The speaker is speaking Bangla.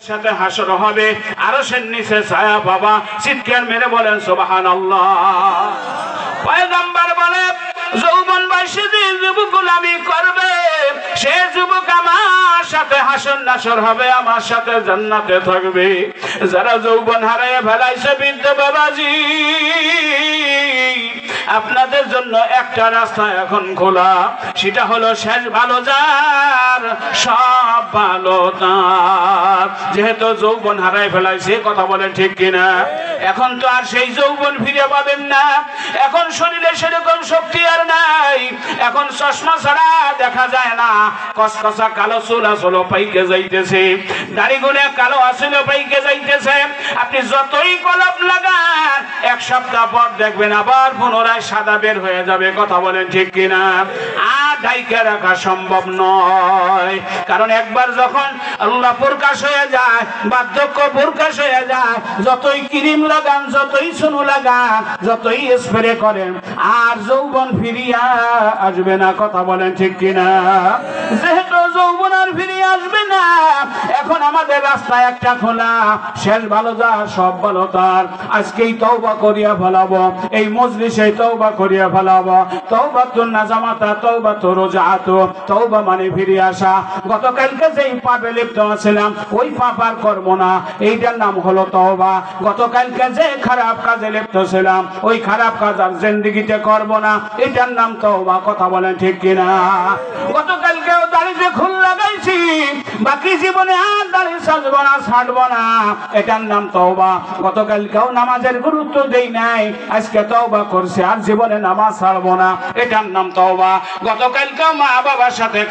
সাথে হাসর হবে, আরশের নিচে ছায়া পাবা। চিৎকার মেরে বলেন সুবহানাল্লাহ। পয়গম্বর বলে যৌবন বয়সে যে যুবক গোলামি করবে সে যুবক আমার সাথে হাসর নাসর হবে, আমার সাথে জান্নাতে থাকবে। যারা যৌবন হারায় ফেলাইছে বৃদ্ধ বাবাজি, আপনাদের জন্য একটা রাস্তা এখন খোলা, সেটা হলো শেষ ভালো যার সব ভালো তার। যেহেতু যৌবন হারায় ফেলাইছে, কথা বলেন ঠিক কিনা? এখন তো আর সেই যৌবন ফিরে পাবেন না। এখন শরীরে সেরকম শক্তি আর নাই। এখন চশমা ছাড়া দেখা যায় না, কসকসা কালো চুল আসলে পাইকে যাইতেছে, দাড়িগুলো কালো আসলে পাইকে যাইতেছে। আপনি যতই কলপ লাগান এক সপ্তাহ পর দেখবেন আবার পুনরায় সাদা বের হয়ে যাবে, কথা বলেন ঠিক কিনা? আর ঢাইকে রাখা সম্ভব নয়, কারণ একবার যখন আল্লাহ প্রকাশ হয়ে যায়, বার্ধক্য প্রকাশ হয়ে যায়, যতই ক্রিম লাগান, যতই সুনু লাগান, যতই স্প্রে করেন, আর যৌবন ফিরিয়া আসবে না, কথা বলেন ঠিক কিনা? যেহেতু যৌবন আর ফিরিয়ে আসবে না, এখন আমাদের রাস্তা একটা খোলা, শেষ ভালো যা সব ভালো তার। আজকেই তওবা করিয়া ফেলাবো, এই মজলিসে তওবা করিয়া ফেলাবো। তওবাতুন নাজামাতা তওবাতু রুজআতু, তওবা মানে ফিরে আসা। গতকালকে যেই পাপে লিপ্ত ছিলাম ওই পাপ আর করব না, এইটার নাম হলো তওবা। গতকালকে যে খারাপ কাজে লিপ্ত ছিলাম ওই খারাপ কাজ আর জিন্দেগিতে করব না, এটার নাম তওবা, কথা বলেন ঠিক কিনা? গতকালকেও দাড়িতে খুল লাগাইছি, বাকি জীবনে আর দাড়ি সাজবো না, ছাড়বো না, এটার নাম তওবা। গতকালকেও নামাজের গুরুত্ব দেই নাই, আজকে তওবা করছি আর জীবনে নামাজ ছাড়বো না, এটার নাম তওবা। গতকালকেও মা বাবার সাথে